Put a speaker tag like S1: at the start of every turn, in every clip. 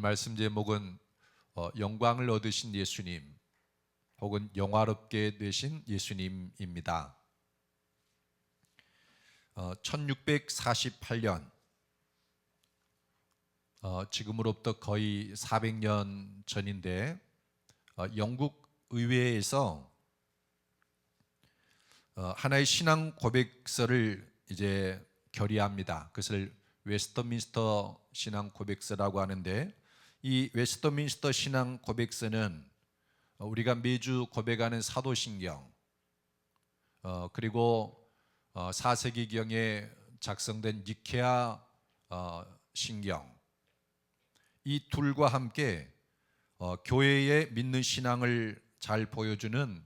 S1: 말씀 제목은 영광을 얻으신 예수님 혹은 영화롭게 되신 예수님입니다. 1648년 지금으로부터 거의 400년 전인데 영국 의회에서 하나의 신앙 고백서를 이제 결의합니다. 그것을 웨스터민스터 신앙 고백서라고 하는데, 이 웨스터민스터 신앙 고백서는 우리가 매주 고백하는 사도신경 그리고 4세기경에 작성된 니케아 신경, 이 둘과 함께 교회의 믿는 신앙을 잘 보여주는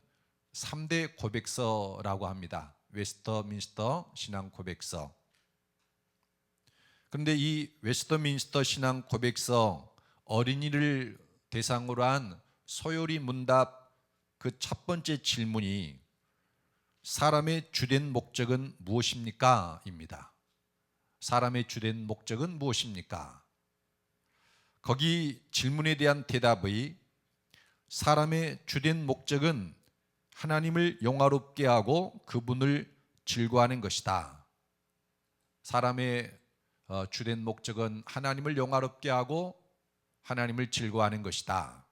S1: 3대 고백서라고 합니다. 웨스터민스터 신앙 고백서. 그런데 이 웨스터민스터 신앙 고백서 어린이를 대상으로 한 소요리 문답 그 첫 번째 질문이 사람의 주된 목적은 무엇입니까? 입니다. 사람의 주된 목적은 무엇입니까? 거기 질문에 대한 대답의 사람의 주된 목적은 하나님을 영화롭게 하고 그분을 즐거워하는 것이다. 사람의 주된 목적은 하나님을 영화롭게 하고 하나님을 즐거워하는 것이다.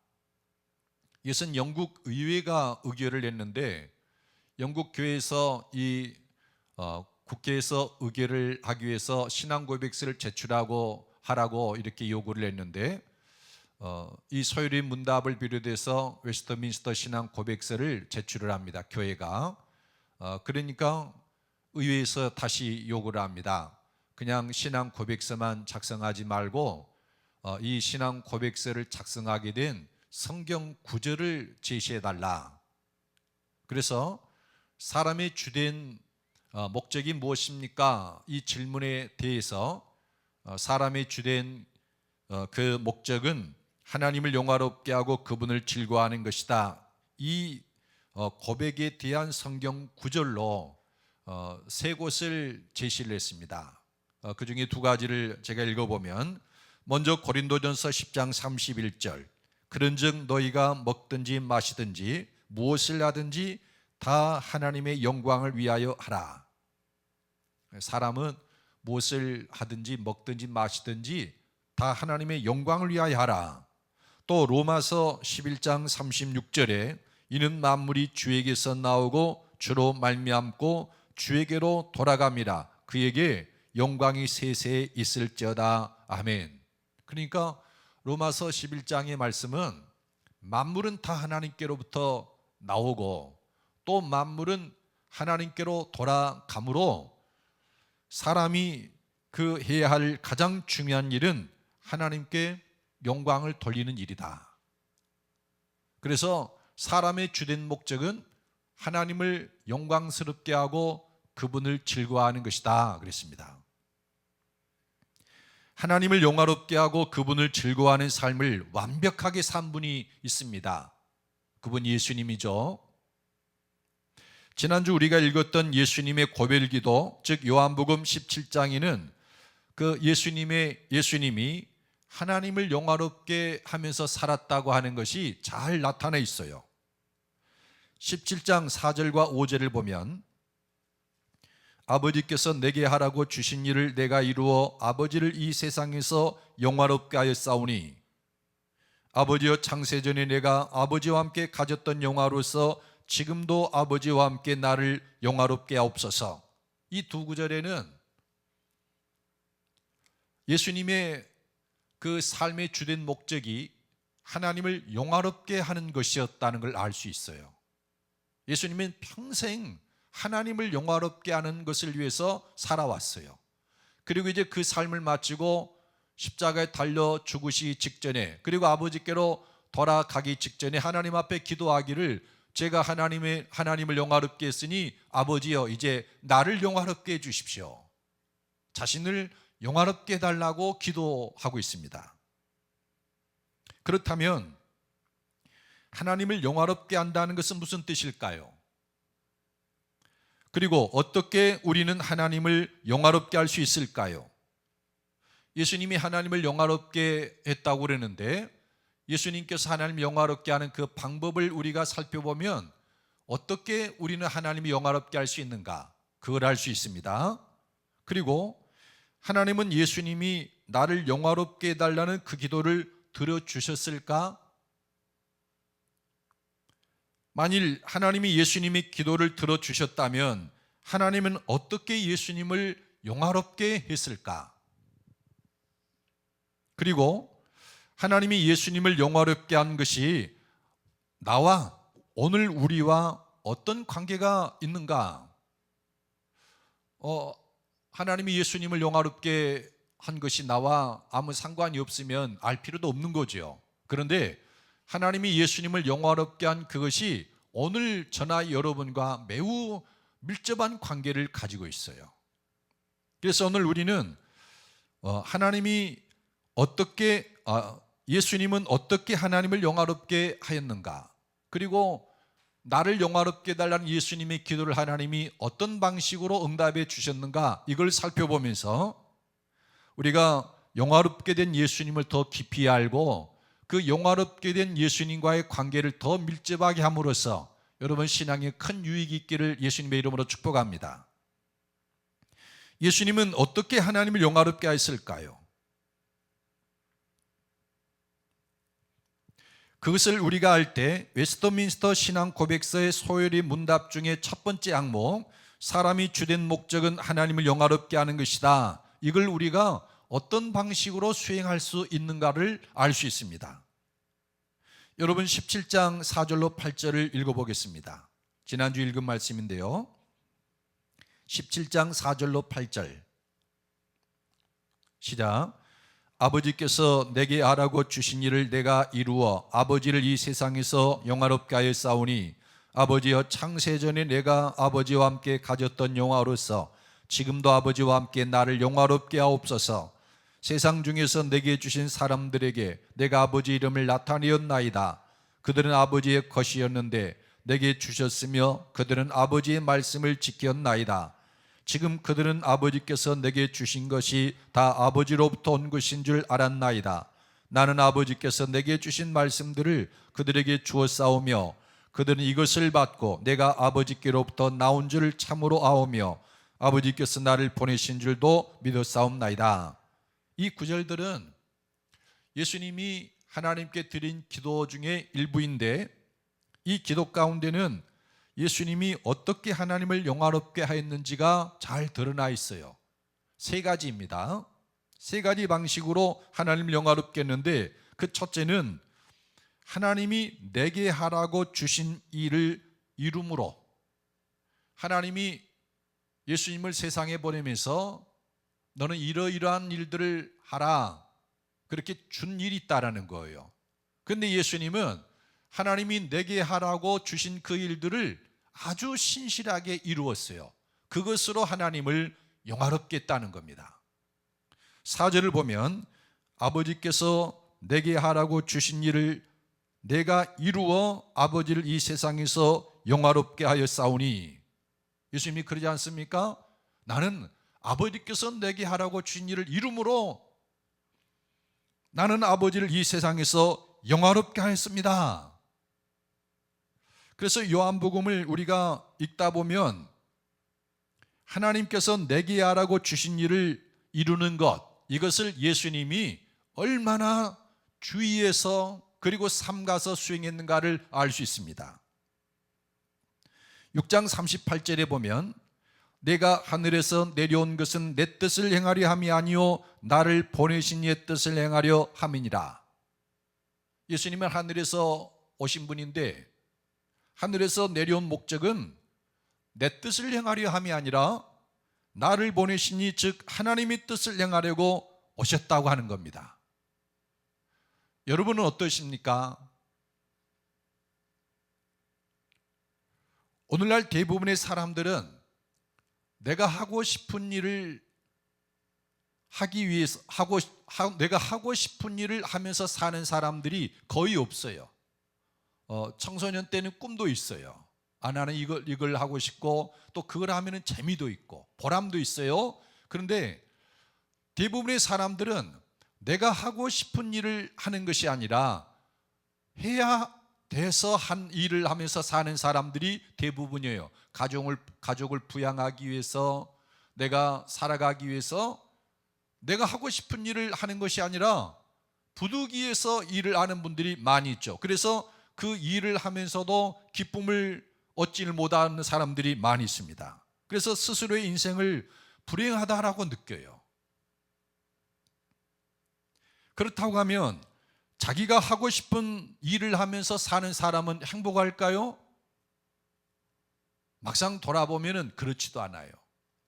S1: 이것은 영국 의회가 의결을 냈는데, 영국 교회에서 이 국회에서 의결을 하기 위해서 신앙 고백서를 제출하고 하라고 이렇게 요구를 했는데, 이 소요리 문답을 비롯해서 웨스터민스터 신앙 고백서를 제출을 합니다. 교회가. 그러니까 의회에서 다시 요구를 합니다. 그냥 신앙 고백서만 작성하지 말고 이 신앙 고백서를 작성하게 된 성경 구절을 제시해 달라. 그래서 사람의 주된 목적이 무엇입니까? 이 질문에 대해서 사람의 주된 그 목적은 하나님을 영화롭게 하고 그분을 즐거워하는 것이다. 이 고백에 대한 성경 구절로 세 곳을 제시를 했습니다. 그 중에 두 가지를 제가 읽어보면, 먼저 고린도전서 10장 31절, 그런즉 너희가 먹든지 마시든지 무엇을 하든지 다 하나님의 영광을 위하여 하라. 사람은 무엇을 하든지 먹든지 마시든지 다 하나님의 영광을 위하여 하라. 또 로마서 11장 36절에 이는 만물이 주에게서 나오고 주로 말미암고 주에게로 돌아갑니다. 그에게 영광이 세세에 있을지어다. 아멘. 그러니까 로마서 11장의 말씀은 만물은 다 하나님께로부터 나오고 또 만물은 하나님께로 돌아가므로 사람이 그 해야 할 가장 중요한 일은 하나님께 영광을 돌리는 일이다. 그래서 사람의 주된 목적은 하나님을 영광스럽게 하고 그분을 즐거워하는 것이다 그랬습니다. 하나님을 영화롭게 하고 그분을 즐거워하는 삶을 완벽하게 산 분이 있습니다. 그분 예수님이죠. 지난주 우리가 읽었던 예수님의 고별기도, 즉 요한복음 17장에는 그 예수님이 하나님을 영화롭게 하면서 살았다고 하는 것이 잘 나타나 있어요. 17장 4절과 5절을 보면, 아버지께서 내게 하라고 주신 일을 내가 이루어 아버지를 이 세상에서 영화롭게 하였사오니 아버지여 창세전에 내가 아버지와 함께 가졌던 영화로서 지금도 아버지와 함께 나를 영화롭게 하옵소서. 이 두 구절에는 예수님의 그 삶의 주된 목적이 하나님을 영화롭게 하는 것이었다는 걸 알 수 있어요. 예수님은 평생 하나님을 영화롭게 하는 것을 위해서 살아왔어요. 그리고 이제 그 삶을 마치고 십자가에 달려 죽으시기 직전에, 그리고 아버지께로 돌아가기 직전에 하나님 앞에 기도하기를, 제가 하나님을 영화롭게 했으니 아버지여 이제 나를 영화롭게 해 주십시오. 자신을 영화롭게 해달라고 기도하고 있습니다. 그렇다면 하나님을 영화롭게 한다는 것은 무슨 뜻일까요? 그리고 어떻게 우리는 하나님을 영화롭게 할 수 있을까요? 예수님이 하나님을 영화롭게 했다고 그러는데 예수님께서 하나님을 영화롭게 하는 그 방법을 우리가 살펴보면 어떻게 우리는 하나님을 영화롭게 할 수 있는가? 그걸 알 수 있습니다. 그리고 하나님은 예수님이 나를 영화롭게 해달라는 그 기도를 들어주셨을까? 만일 하나님이 예수님의 기도를 들어주셨다면 하나님은 어떻게 예수님을 영화롭게 했을까? 그리고 하나님이 예수님을 영화롭게 한 것이 나와 오늘 우리와 어떤 관계가 있는가? 하나님이 예수님을 영화롭게 한 것이 나와 아무 상관이 없으면 알 필요도 없는 거죠. 그런데 하나님이 예수님을 영화롭게 한 그것이 오늘 저나 여러분과 매우 밀접한 관계를 가지고 있어요. 그래서 오늘 우리는 하나님이 어떻게 예수님은 어떻게 하나님을 영화롭게 하였는가? 그리고 나를 영화롭게 해달라는 예수님의 기도를 하나님이 어떤 방식으로 응답해 주셨는가? 이걸 살펴보면서 우리가 영화롭게 된 예수님을 더 깊이 알고 그 영화롭게 된 예수님과의 관계를 더 밀접하게 함으로써 여러분 신앙에 큰 유익이 있기를 예수님의 이름으로 축복합니다. 예수님은 어떻게 하나님을 영화롭게 하였을까요? 그것을 우리가 알 때 웨스트민스터 신앙 고백서의 소요리 문답 중에 첫 번째 항목, 사람이 주된 목적은 하나님을 영화롭게 하는 것이다. 이걸 우리가 어떤 방식으로 수행할 수 있는가를 알 수 있습니다. 여러분 17장 4절로 8절을 읽어보겠습니다. 지난주 읽은 말씀인데요. 17장 4절로 8절 시작. 아버지께서 내게 하라고 주신 일을 내가 이루어 아버지를 이 세상에서 영화롭게 하였사오니 아버지여 창세전에 내가 아버지와 함께 가졌던 영화로서 지금도 아버지와 함께 나를 영화롭게 하옵소서. 세상 중에서 내게 주신 사람들에게 내가 아버지 이름을 나타내었나이다. 그들은 아버지의 것이었는데 내게 주셨으며 그들은 아버지의 말씀을 지켰나이다. 지금 그들은 아버지께서 내게 주신 것이 다 아버지로부터 온 것인 줄 알았나이다. 나는 아버지께서 내게 주신 말씀들을 그들에게 주었사오며 그들은 이것을 받고 내가 아버지께로부터 나온 줄 참으로 아오며 아버지께서 나를 보내신 줄도 믿었사옵나이다. 이 구절들은 예수님이 하나님께 드린 기도 중에 일부인데 이 기도 가운데는 예수님이 어떻게 하나님을 영화롭게 하였는지가 잘 드러나 있어요. 세 가지입니다. 세 가지 방식으로 하나님을 영화롭게 했는데 그 첫째는 하나님이 내게 하라고 주신 일을 이룸으로 하나님이 예수님을 세상에 보내면서 너는 이러이러한 일들을 하라 그렇게 준 일이 있다라는 거예요. 그런데 예수님은 하나님이 내게 하라고 주신 그 일들을 아주 신실하게 이루었어요. 그것으로 하나님을 영화롭게 했다는 겁니다. 4절을 보면 아버지께서 내게 하라고 주신 일을 내가 이루어 아버지를 이 세상에서 영화롭게 하였사오니 예수님이 그러지 않습니까? 나는 아버지께서 내게 하라고 주신 일을 이룸으로 나는 아버지를 이 세상에서 영화롭게 하였습니다. 그래서 요한복음을 우리가 읽다 보면 하나님께서 내게 하라고 주신 일을 이루는 것, 이것을 예수님이 얼마나 주의해서 그리고 삼가서 수행했는가를 알 수 있습니다. 6장 38절에 보면 내가 하늘에서 내려온 것은 내 뜻을 행하려 함이 아니요 나를 보내신 이의 뜻을 행하려 함이니라. 예수님은 하늘에서 오신 분인데 하늘에서 내려온 목적은 내 뜻을 행하려 함이 아니라 나를 보내신 이 즉 하나님의 뜻을 행하려고 오셨다고 하는 겁니다. 여러분은 어떠십니까? 오늘날 대부분의 사람들은 내가 하고 싶은 일을 하기 위해서 내가 하고 싶은 일을 하면서 사는 사람들이 거의 없어요. 청소년 때는 꿈도 있어요. 나는 이걸 하고 싶고 또 그걸 하면은 재미도 있고 보람도 있어요. 그런데 대부분의 사람들은 내가 하고 싶은 일을 하는 것이 아니라 해야 돼서 한 일을 하면서 사는 사람들이 대부분이에요. 가족을 부양하기 위해서, 내가 살아가기 위해서 내가 하고 싶은 일을 하는 것이 아니라 부득이해서 일을 하는 분들이 많이 있죠. 그래서 그 일을 하면서도 기쁨을 얻지를 못하는 사람들이 많이 있습니다. 그래서 스스로의 인생을 불행하다라고 느껴요. 그렇다고 하면 자기가 하고 싶은 일을 하면서 사는 사람은 행복할까요? 막상 돌아보면 그렇지도 않아요.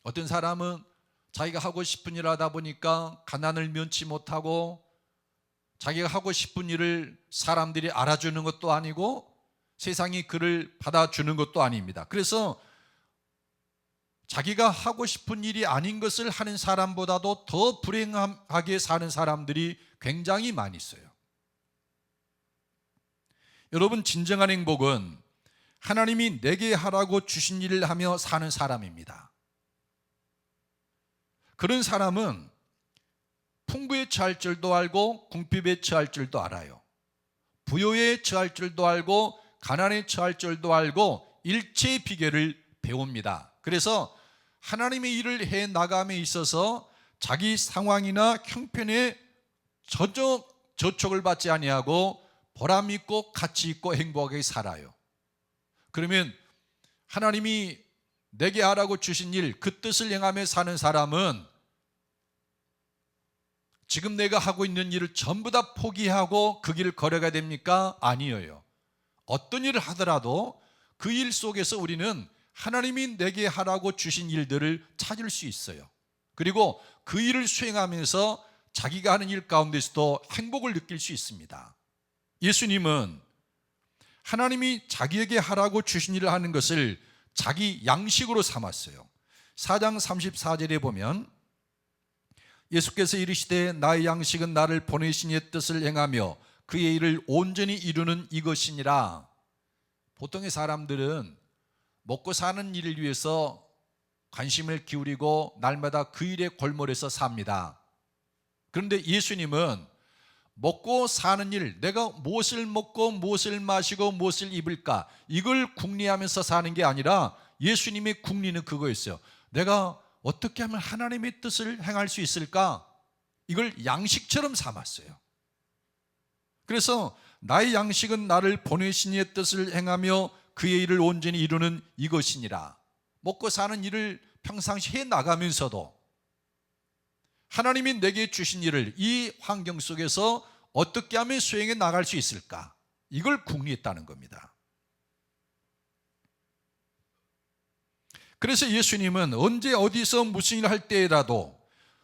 S1: 어떤 사람은 자기가 하고 싶은 일을 하다 보니까 가난을 면치 못하고, 자기가 하고 싶은 일을 사람들이 알아주는 것도 아니고 세상이 그를 받아주는 것도 아닙니다. 그래서 자기가 하고 싶은 일이 아닌 것을 하는 사람보다도 더 불행하게 사는 사람들이 굉장히 많이 있어요. 여러분, 진정한 행복은 하나님이 내게 하라고 주신 일을 하며 사는 사람입니다. 그런 사람은 풍부에 처할 줄도 알고 궁핍에 처할 줄도 알아요. 부요에 처할 줄도 알고 가난에 처할 줄도 알고 일체의 비결을 배웁니다. 그래서 하나님의 일을 해 나감에 있어서 자기 상황이나 형편에 저촉을 받지 아니하고 보람 있고 가치 있고 행복하게 살아요. 그러면 하나님이 내게 하라고 주신 일, 그 뜻을 행하며 사는 사람은 지금 내가 하고 있는 일을 전부 다 포기하고 그 길을 걸어가야 됩니까? 아니에요. 어떤 일을 하더라도 그 일 속에서 우리는 하나님이 내게 하라고 주신 일들을 찾을 수 있어요. 그리고 그 일을 수행하면서 자기가 하는 일 가운데서도 행복을 느낄 수 있습니다. 예수님은 하나님이 자기에게 하라고 주신 일을 하는 것을 자기 양식으로 삼았어요. 4장 34절에 보면 예수께서 이르시되 나의 양식은 나를 보내신 이의 뜻을 행하며 그의 일을 온전히 이루는 이것이니라. 보통의 사람들은 먹고 사는 일을 위해서 관심을 기울이고 날마다 그 일에 골몰해서 삽니다. 그런데 예수님은 먹고 사는 일, 내가 무엇을 먹고 무엇을 마시고 무엇을 입을까, 이걸 궁리하면서 사는 게 아니라 예수님의 궁리는 그거였어요. 내가 어떻게 하면 하나님의 뜻을 행할 수 있을까? 이걸 양식처럼 삼았어요. 그래서 나의 양식은 나를 보내신 이의 뜻을 행하며 그의 일을 온전히 이루는 이것이니라. 먹고 사는 일을 평상시 해 나가면서도 하나님이 내게 주신 일을 이 환경 속에서 어떻게 하면 수행해 나갈 수 있을까? 이걸 궁리했다는 겁니다. 그래서 예수님은 언제 어디서 무슨 일을 할 때라도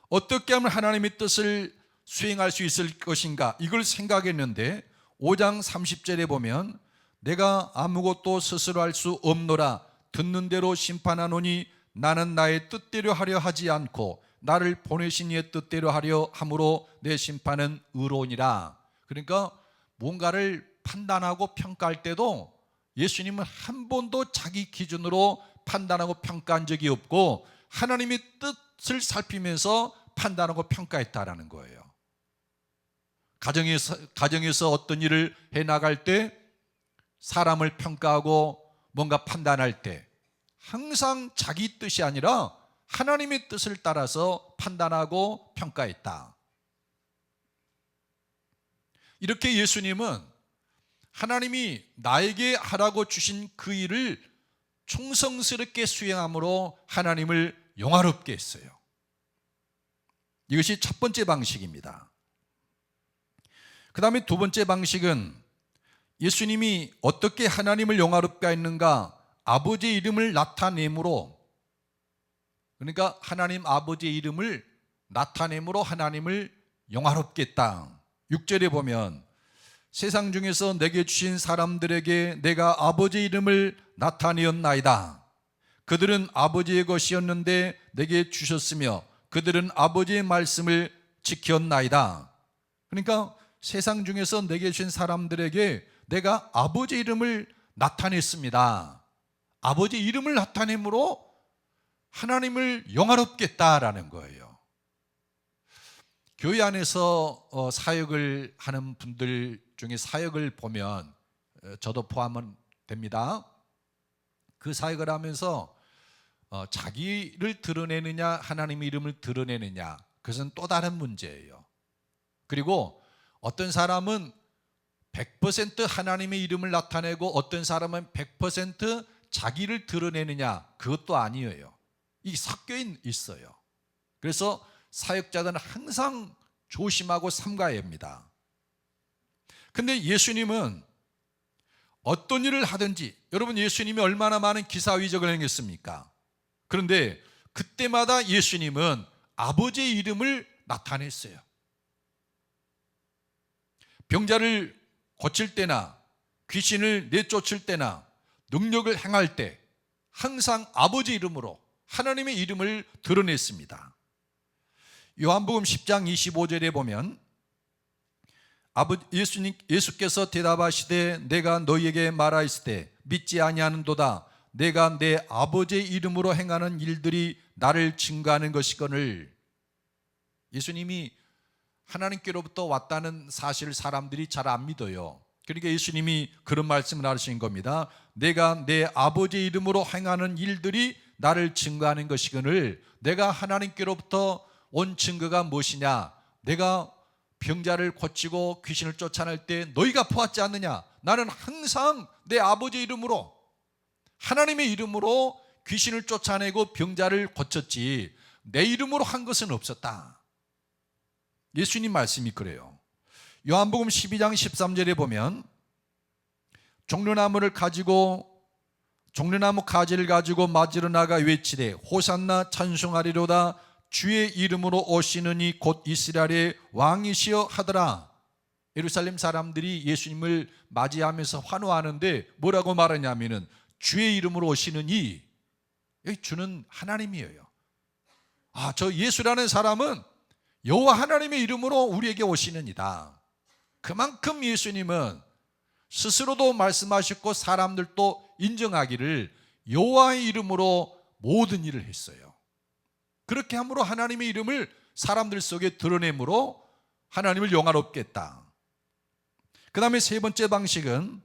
S1: 어떻게 하면 하나님의 뜻을 수행할 수 있을 것인가, 이걸 생각했는데 5장 30절에 보면 내가 아무것도 스스로 할 수 없노라. 듣는 대로 심판하노니 나는 나의 뜻대로 하려 하지 않고 나를 보내신 이의 뜻대로 하려 함으로 내 심판은 의로우니라. 그러니까 뭔가를 판단하고 평가할 때도 예수님은 한 번도 자기 기준으로 판단하고 평가한 적이 없고 하나님의 뜻을 살피면서 판단하고 평가했다라는 거예요. 가정에서 어떤 일을 해나갈 때 사람을 평가하고 뭔가 판단할 때 항상 자기 뜻이 아니라 하나님의 뜻을 따라서 판단하고 평가했다. 이렇게 예수님은 하나님이 나에게 하라고 주신 그 일을 충성스럽게 수행함으로 하나님을 영화롭게 했어요. 이것이 첫 번째 방식입니다. 그 다음에 두 번째 방식은 예수님이 어떻게 하나님을 영화롭게 했는가? 아버지의 이름을 나타내므로, 그러니까 하나님 아버지의 이름을 나타내므로 하나님을 영화롭게 했다. 6절에 보면 세상 중에서 내게 주신 사람들에게 내가 아버지의 이름을 나타내었나이다. 그들은 아버지의 것이었는데 내게 주셨으며 그들은 아버지의 말씀을 지켰나이다. 그러니까 세상 중에서 내게 주신 사람들에게 내가 아버지의 이름을 나타냈습니다. 아버지의 이름을 나타내므로 하나님을 영화롭게 했다라는 거예요. 교회 안에서 사역을 하는 분들 중에 사역을 보면 저도 포함은 됩니다. 그 사역을 하면서 자기를 드러내느냐 하나님의 이름을 드러내느냐, 그것은 또 다른 문제예요. 그리고 어떤 사람은 100% 하나님의 이름을 나타내고 어떤 사람은 100% 자기를 드러내느냐, 그것도 아니에요. 이 섞여 있어요. 그래서 사역자들은 항상 조심하고 삼가야 합니다. 근데 예수님은 어떤 일을 하든지, 여러분 예수님이 얼마나 많은 기사위적을 행했습니까? 그런데 그때마다 예수님은 아버지의 이름을 나타냈어요. 병자를 고칠 때나 귀신을 내쫓을 때나 능력을 행할 때 항상 아버지 이름으로 하나님의 이름을 드러냈습니다. 요한복음 10장 25절에 보면 예수께서 대답하시되 내가 너희에게 말하였으되 믿지 아니하는도다. 내가 내 아버지의 이름으로 행하는 일들이 나를 증거하는 것이거늘. 예수님이 하나님께로부터 왔다는 사실을 사람들이 잘 안 믿어요. 그러니까 예수님이 그런 말씀을 하신 겁니다. 내가 내 아버지의 이름으로 행하는 일들이 나를 증거하는 것이거늘. 내가 하나님께로부터 온 증거가 무엇이냐? 내가 병자를 고치고 귀신을 쫓아낼 때 너희가 보았지 않느냐? 나는 항상 내 아버지의 이름으로, 하나님의 이름으로 귀신을 쫓아내고 병자를 고쳤지 내 이름으로 한 것은 없었다. 예수님 말씀이 그래요. 요한복음 12장 13절에 보면 종려나무 가지를 가지고 맞으러 나가 외치되 호산나 찬송하리로다. 주의 이름으로 오시는 이 곧 이스라엘의 왕이시여 하더라. 예루살렘 사람들이 예수님을 맞이하면서 환호하는데 뭐라고 말하냐면은 주의 이름으로 오시는 이, 여기 주는 하나님이에요. 저 예수라는 사람은 여호와 하나님의 이름으로 우리에게 오시는 이다. 그만큼 예수님은 스스로도 말씀하셨고 사람들도 인정하기를 여호와의 이름으로 모든 일을 했어요. 그렇게 함으로 하나님의 이름을 사람들 속에 드러내므로 하나님을 영화롭게 했다. 그 다음에 세 번째 방식은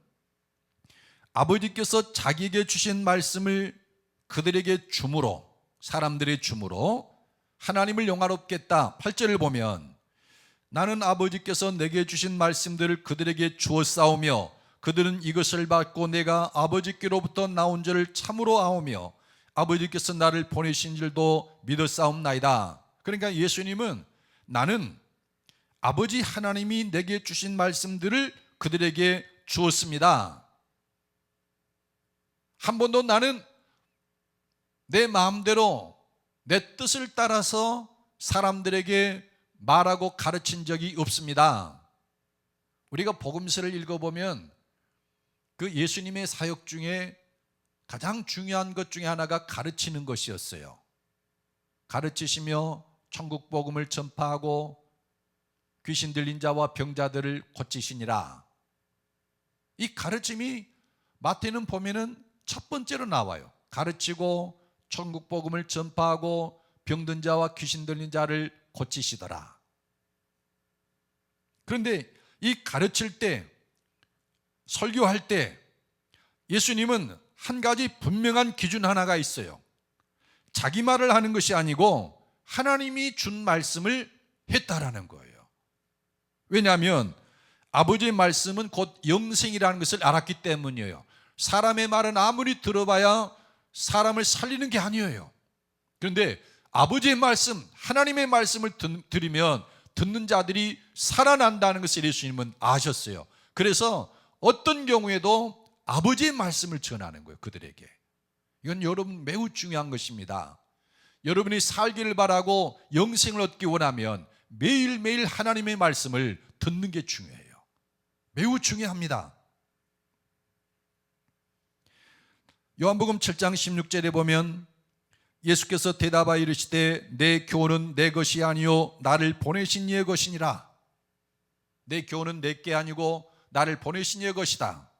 S1: 아버지께서 자기에게 주신 말씀을 그들에게 줌으로, 사람들의 줌으로 하나님을 영화롭게 했다. 8절을 보면 나는 아버지께서 내게 주신 말씀들을 그들에게 주었사오며 그들은 이것을 받고 내가 아버지께로부터 나온 줄을 참으로 아오며 아버지께서 나를 보내신 줄도 믿었사옵나이다. 그러니까 예수님은 나는 아버지 하나님이 내게 주신 말씀들을 그들에게 주었습니다. 한 번도 나는 내 마음대로 내 뜻을 따라서 사람들에게 말하고 가르친 적이 없습니다. 우리가 복음서를 읽어보면 그 예수님의 사역 중에 가장 중요한 것 중에 하나가 가르치는 것이었어요. 가르치시며 천국 복음을 전파하고 귀신 들린 자와 병자들을 고치시니라. 이 가르침이 마태는 보면은 첫 번째로 나와요. 가르치고 천국 복음을 전파하고 병든 자와 귀신 들린 자를 고치시더라. 그런데 이 가르칠 때, 설교할 때 예수님은 한 가지 분명한 기준 하나가 있어요. 자기 말을 하는 것이 아니고 하나님이 준 말씀을 했다라는 거예요. 왜냐하면 아버지의 말씀은 곧 영생이라는 것을 알았기 때문이에요. 사람의 말은 아무리 들어봐야 사람을 살리는 게 아니에요. 그런데 아버지의 말씀, 하나님의 말씀을 들으면 듣는 자들이 살아난다는 것을 예수님은 아셨어요. 그래서 어떤 경우에도 아버지의 말씀을 전하는 거예요, 그들에게. 이건 여러분 매우 중요한 것입니다. 여러분이 살기를 바라고 영생을 얻기 원하면 매일매일 하나님의 말씀을 듣는 게 중요해요. 매우 중요합니다. 요한복음 7장 16절에 보면 예수께서 대답하여 이르시되 내 교훈은 내 것이 아니요 나를 보내신 이의 것이니라. 내 교훈은 내게 아니고 나를 보내신 이의 것이다.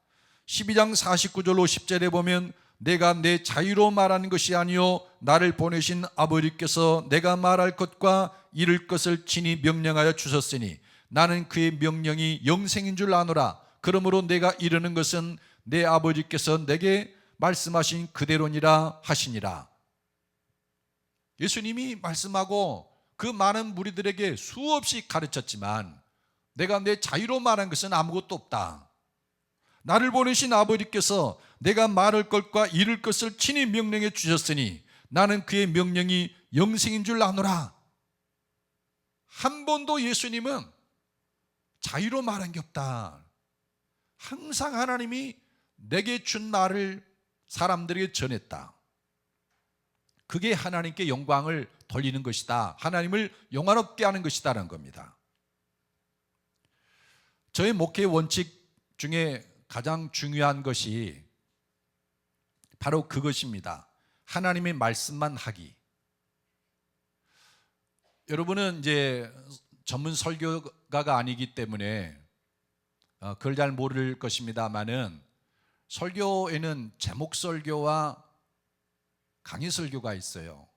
S1: 12장 49절 50절에 보면 내가 내 자유로 말하는 것이 아니요 나를 보내신 아버지께서 내가 말할 것과 이룰 것을 친히 명령하여 주셨으니 나는 그의 명령이 영생인 줄 아노라. 그러므로 내가 이르는 것은 내 아버지께서 내게 말씀하신 그대로니라 하시니라. 예수님이 말씀하고 그 많은 무리들에게 수없이 가르쳤지만 내가 내 자유로 말한 것은 아무것도 없다. 나를 보내신 아버지께서 내가 말할 것과 이룰 것을 친히 명령해 주셨으니 나는 그의 명령이 영생인 줄 아노라. 한 번도 예수님은 자유로 말한 게 없다. 항상 하나님이 내게 준 말을 사람들에게 전했다. 그게 하나님께 영광을 돌리는 것이다. 하나님을 영화롭게 하는 것이다라는 겁니다. 저의 목회 원칙 중에 가장 중요한 것이 바로 그것입니다. 하나님의 말씀만 하기. 여러분은 이제 전문 설교가가 아니기 때문에 그걸 잘 모를 것입니다만은 설교에는 제목 설교와 강의 설교가 있어요.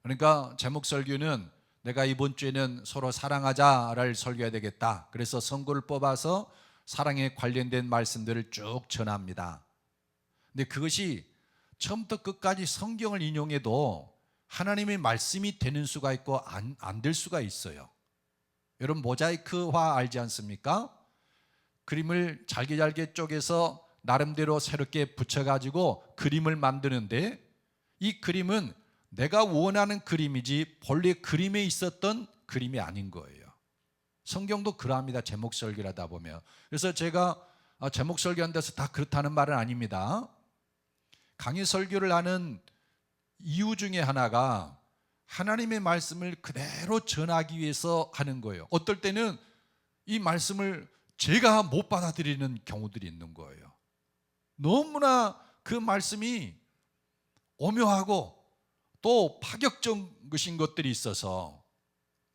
S1: 그러니까 제목 설교는 내가 이번 주에는 서로 사랑하자를 설교해야 되겠다. 그래서 선구를 뽑아서 사랑에 관련된 말씀들을 쭉 전합니다. 근데 그것이 처음부터 끝까지 성경을 인용해도 하나님의 말씀이 되는 수가 있고 안 될 수가 있어요. 여러분 모자이크화 알지 않습니까? 그림을 잘게 쪼개서 나름대로 새롭게 붙여가지고 그림을 만드는데 이 그림은 내가 원하는 그림이지 본래 그림에 있었던 그림이 아닌 거예요. 성경도 그러합니다. 제목 설교를 하다 보면. 그래서 제가 제목 설교한 데서 다 그렇다는 말은 아닙니다. 강의 설교를 하는 이유 중에 하나가 하나님의 말씀을 그대로 전하기 위해서 하는 거예요. 어떨 때는 이 말씀을 제가 못 받아들이는 경우들이 있는 거예요. 너무나 그 말씀이 오묘하고 또 파격적인 것들이 있어서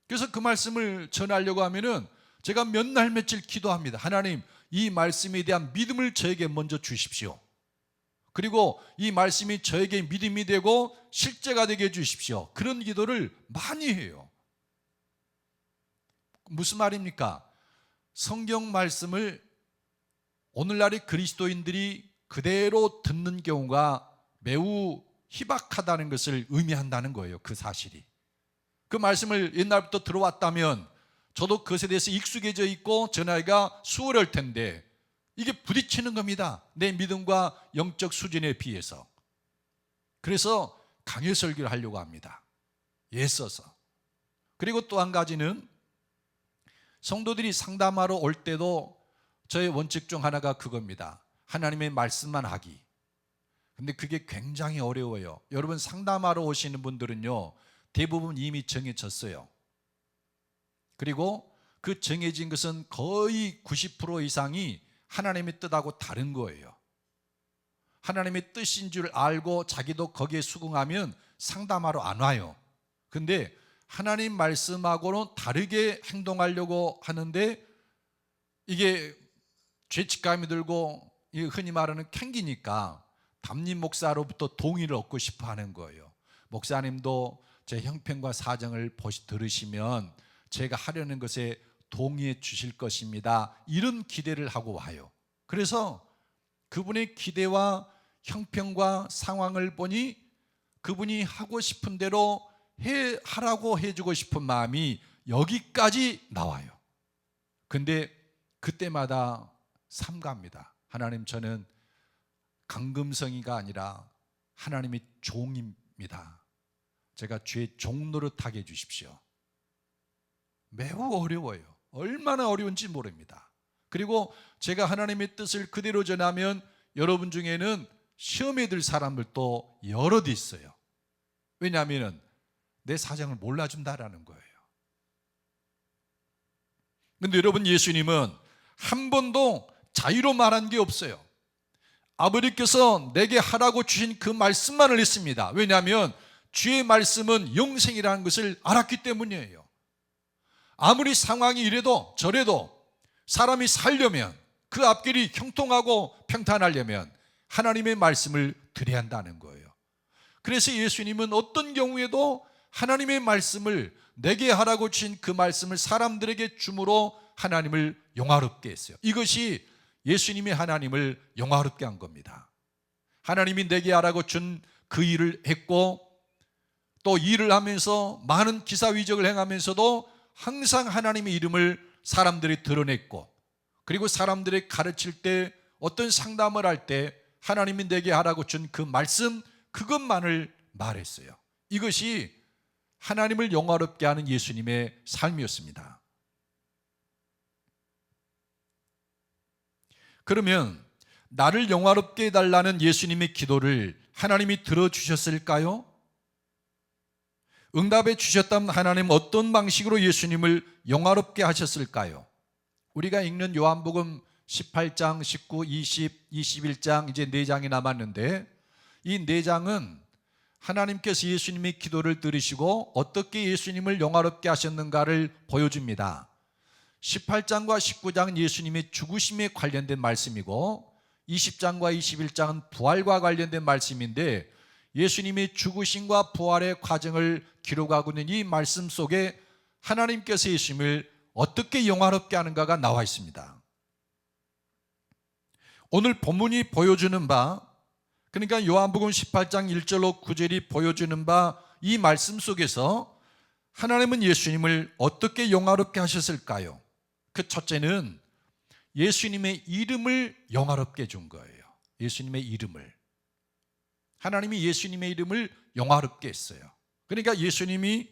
S1: 그래서 그 말씀을 전하려고 하면은 제가 몇 날 며칠 기도합니다. 하나님, 이 말씀에 대한 믿음을 저에게 먼저 주십시오. 그리고 이 말씀이 저에게 믿음이 되고 실제가 되게 해주십시오. 그런 기도를 많이 해요. 무슨 말입니까? 성경 말씀을 오늘날의 그리스도인들이 그대로 듣는 경우가 매우 희박하다는 것을 의미한다는 거예요. 그 사실이. 그 말씀을 옛날부터 들어왔다면 저도 그것에 대해서 익숙해져 있고 전하기가 수월할 텐데 이게 부딪히는 겁니다. 내 믿음과 영적 수준에 비해서. 그래서 강해 설교를 하려고 합니다. 애써서. 그리고 또 한 가지는 성도들이 상담하러 올 때도 저의 원칙 중 하나가 그겁니다. 하나님의 말씀만 하기. 근데 그게 굉장히 어려워요. 여러분 상담하러 오시는 분들은요 대부분 이미 정해졌어요. 그리고 그 정해진 것은 거의 90% 이상이 하나님의 뜻하고 다른 거예요. 하나님의 뜻인 줄 알고 자기도 거기에 수긍하면 상담하러 안 와요. 근데 하나님 말씀하고는 다르게 행동하려고 하는데 이게 죄책감이 들고 흔히 말하는 캥기니까 담임 목사로부터 동의를 얻고 싶어 하는 거예요. 목사님도 제 형편과 사정을 들으시면 제가 하려는 것에 동의해 주실 것입니다. 이런 기대를 하고 와요. 그래서 그분의 기대와 형편과 상황을 보니 그분이 하고 싶은 대로 하라고 해주고 싶은 마음이 여기까지 나와요. 근데 그때마다 삼가합니다. 하나님, 저는 강금성이가 아니라 하나님의 종입니다. 제가 주의 종 노릇하게 해주십시오. 매우 어려워요. 얼마나 어려운지 모릅니다. 그리고 제가 하나님의 뜻을 그대로 전하면 여러분 중에는 시험에 들 사람들도 여럿 있어요. 왜냐하면 내 사정을 몰라준다라는 거예요. 그런데 여러분, 예수님은 한 번도 자유로 말한 게 없어요. 아버지께서 내게 하라고 주신 그 말씀만을 했습니다. 왜냐하면 주의 말씀은 영생이라는 것을 알았기 때문이에요. 아무리 상황이 이래도 저래도 사람이 살려면 그 앞길이 형통하고 평탄하려면 하나님의 말씀을 들어야 한다는 거예요. 그래서 예수님은 어떤 경우에도 하나님의 말씀을 내게 하라고 주신 그 말씀을 사람들에게 줌으로 하나님을 영화롭게 했어요. 이것이 예수님이 하나님을 영화롭게 한 겁니다. 하나님이 내게 하라고 준 그 일을 했고, 또 일을 하면서 많은 기사위적을 행하면서도 항상 하나님의 이름을 사람들이 드러냈고, 그리고 사람들이 가르칠 때, 어떤 상담을 할 때 하나님이 내게 하라고 준 그 말씀, 그것만을 말했어요. 이것이 하나님을 영화롭게 하는 예수님의 삶이었습니다. 그러면 나를 영화롭게 해달라는 예수님의 기도를 하나님이 들어주셨을까요? 응답해 주셨다면 하나님 어떤 방식으로 예수님을 영화롭게 하셨을까요? 우리가 읽는 요한복음 18장, 19, 20, 21장 이제 4장이 남았는데, 이 4장은 하나님께서 예수님의 기도를 들으시고 어떻게 예수님을 영화롭게 하셨는가를 보여줍니다. 18장과 19장은 예수님의 죽으심에 관련된 말씀이고, 20장과 21장은 부활과 관련된 말씀인데, 예수님의 죽으심과 부활의 과정을 기록하고 있는 이 말씀 속에 하나님께서 예수님을 어떻게 영화롭게 하는가가 나와 있습니다. 오늘 본문이 보여주는 바, 그러니까 요한복음 18장 1절로 9절이 보여주는 바, 이 말씀 속에서 하나님은 예수님을 어떻게 영화롭게 하셨을까요? 그 첫째는 예수님의 이름을 영화롭게 해준 거예요. 예수님의 이름을, 하나님이 예수님의 이름을 영화롭게 했어요. 그러니까 예수님이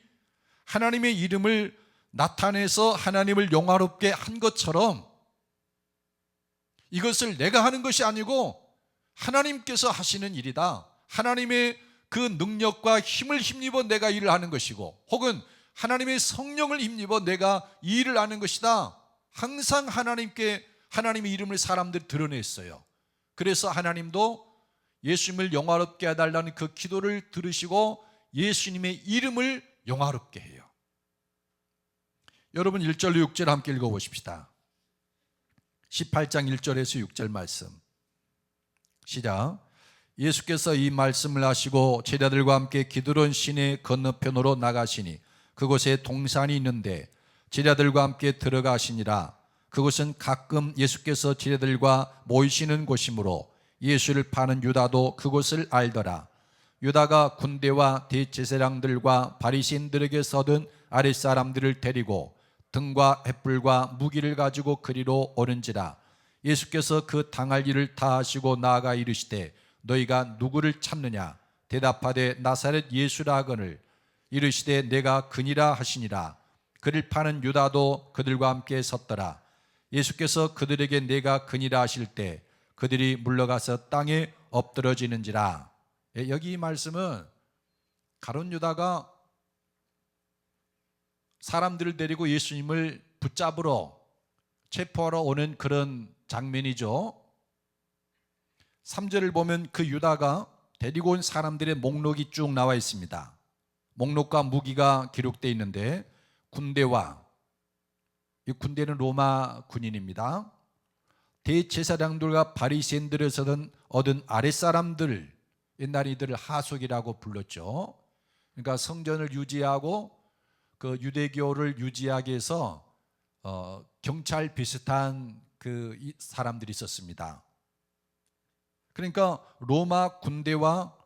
S1: 하나님의 이름을 나타내서 하나님을 영화롭게 한 것처럼, 이것을 내가 하는 것이 아니고 하나님께서 하시는 일이다, 하나님의 그 능력과 힘을 힘입어 내가 일을 하는 것이고, 혹은 하나님의 성령을 힘입어 내가 이 일을 하는 것이다, 항상 하나님의 이름을 사람들이 드러냈어요. 그래서 하나님도 예수님을 영화롭게 해달라는 그 기도를 들으시고 예수님의 이름을 영화롭게 해요. 여러분 1절로 6절 함께 읽어보십시다. 18장 1절에서 6절 말씀 시작. 예수께서 이 말씀을 하시고 제자들과 함께 기드론 시내 건너편으로 나가시니 그곳에 동산이 있는데 제자들과 함께 들어가시니라. 그곳은 가끔 예수께서 제자들과 모이시는 곳이므로 예수를 파는 유다도 그곳을 알더라. 유다가 군대와 대제사장들과 바리새인들에게서 얻은 아랫사람들을 데리고 등과 횃불과 무기를 가지고 그리로 오는지라. 예수께서 그 당할 일을 다 하시고 나아가 이르시되 너희가 누구를 찾느냐? 대답하되 나사렛 예수라 하거늘 이르시되 내가 그니라 하시니라. 그를 파는 유다도 그들과 함께 섰더라. 예수께서 그들에게 내가 그니라 하실 때 그들이 물러가서 땅에 엎드러지는지라. 여기 이 말씀은 가룟 유다가 사람들을 데리고 예수님을 붙잡으러 체포하러 오는 그런 장면이죠. 3절을 보면 그 유다가 데리고 온 사람들의 목록이 쭉 나와 있습니다. 목록과 무기가 기록되어 있는데, 군대와, 이 군대는 로마 군인입니다. 대제사장들과 바리새인들에서 얻은 아랫사람들, 옛날에 이들을 하속이라고 불렀죠. 그러니까 성전을 유지하고 그 유대교를 유지하기 위해서 경찰 비슷한 그 사람들이 있었습니다. 그러니까 로마 군대와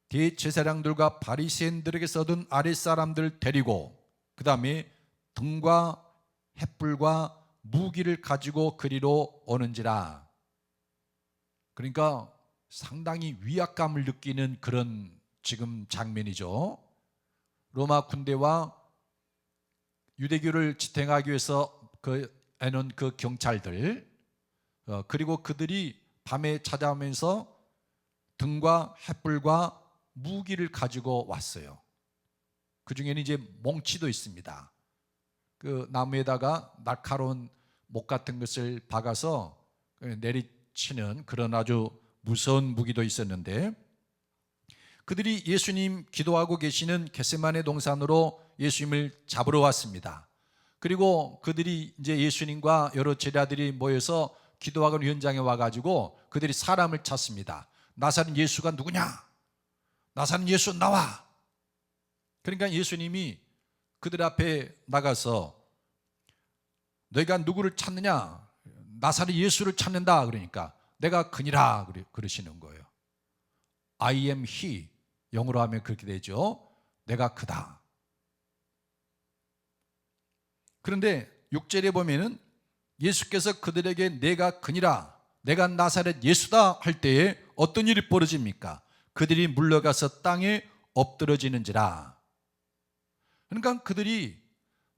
S1: 대제사장들과 바리새인들에게서 얻은 아랫사람들을 데리고 그 다음에 등과 횃불과 무기를 가지고 그리로 오는지라. 그러니까 상당히 위압감을 느끼는 그런 지금 장면이죠. 로마 군대와 유대교를 지탱하기 위해서 해놓은 그 경찰들, 그리고 그들이 밤에 찾아오면서 등과 횃불과 무기를 가지고 왔어요. 그 중에는 이제 몽치도 있습니다. 그 나무에다가 날카로운 목 같은 것을 박아서 내리치는 그런 아주 무서운 무기도 있었는데, 그들이 예수님 기도하고 계시는 겟세마네 동산으로 예수님을 잡으러 왔습니다. 그리고 그들이 이제 예수님과 여러 제자들이 모여서 기도하는 현장에 와가지고 그들이 사람을 찾습니다. 나사렛 예수가 누구냐? 나사렛 예수 나와. 그러니까 예수님이 그들 앞에 나가서 너희가 누구를 찾느냐? 나사렛 예수를 찾는다. 그러니까 내가 그니라 그러시는 거예요. I am he. 영어로 하면 그렇게 되죠. 내가 그다. 그런데 6절에 보면은 예수께서 그들에게 내가 그니라, 내가 나사렛 예수다 할 때에 어떤 일이 벌어집니까? 그들이 물러가서 땅에 엎드러지는지라. 그러니까 그들이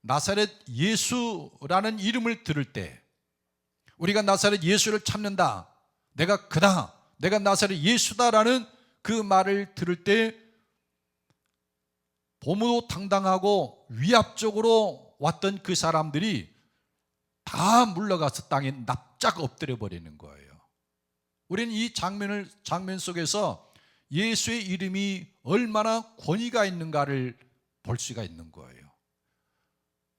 S1: 나사렛 예수라는 이름을 들을 때, 우리가 나사렛 예수를 찾는다, 내가 그다, 내가 나사렛 예수다라는 그 말을 들을 때 보무당당하고 위압적으로 왔던 그 사람들이 다 물러가서 땅에 납작 엎드려 버리는 거예요. 우리는 이 장면 속에서 예수의 이름이 얼마나 권위가 있는가를 볼 수가 있는 거예요.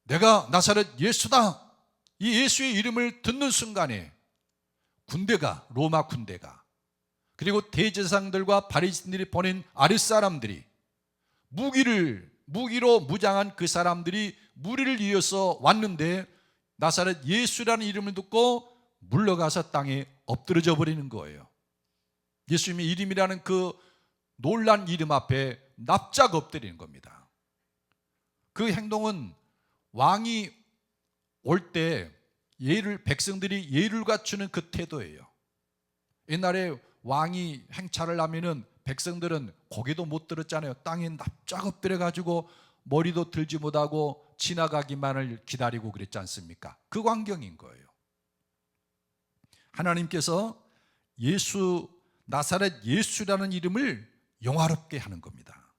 S1: 내가 나사렛 예수다, 이 예수의 이름을 듣는 순간에 군대가, 로마 군대가, 그리고 대제사장들과 바리새인들이 보낸 아랫사람들이, 무기로 무장한 그 사람들이 무리를 이어서 왔는데 나사렛 예수라는 이름을 듣고 물러가서 땅에 엎드러져 버리는 거예요. 예수님의 이름이라는 그 놀란 이름 앞에 납작 엎드리는 겁니다. 그 행동은 왕이 올 때 백성들이 예를 갖추는 그 태도예요. 옛날에 왕이 행차를 하면은 백성들은 고개도 못 들었잖아요. 땅에 납작 엎드려 가지고 머리도 들지 못하고 지나가기만을 기다리고 그랬지 않습니까? 그 광경인 거예요. 하나님께서 나사렛 예수라는 이름을 영화롭게 하는 겁니다.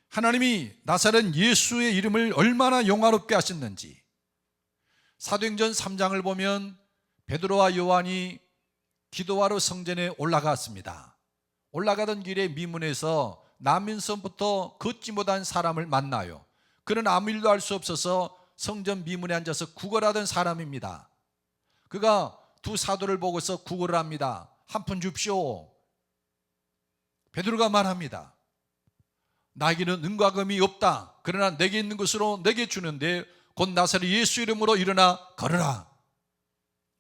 S1: 하나님이 나사렛 예수의 이름을 얼마나 영화롭게 하셨는지, 사도행전 3장을 보면 베드로와 요한이 기도하러 성전에 올라갔습니다. 올라가던 길에 미문에서 나면서부터 걷지 못한 사람을 만나요. 그는 아무 일도 할 수 없어서 성전 미문에 앉아서 구걸하던 사람입니다. 그가 두 사도를 보고서 구걸을 합니다. 한 푼 줍시오. 베드로가 말합니다. 나에게는 은과 금이 없다. 그러나 내게 있는 것으로 내게 주는데 곧 나사렛 예수 이름으로 일어나 걸으라.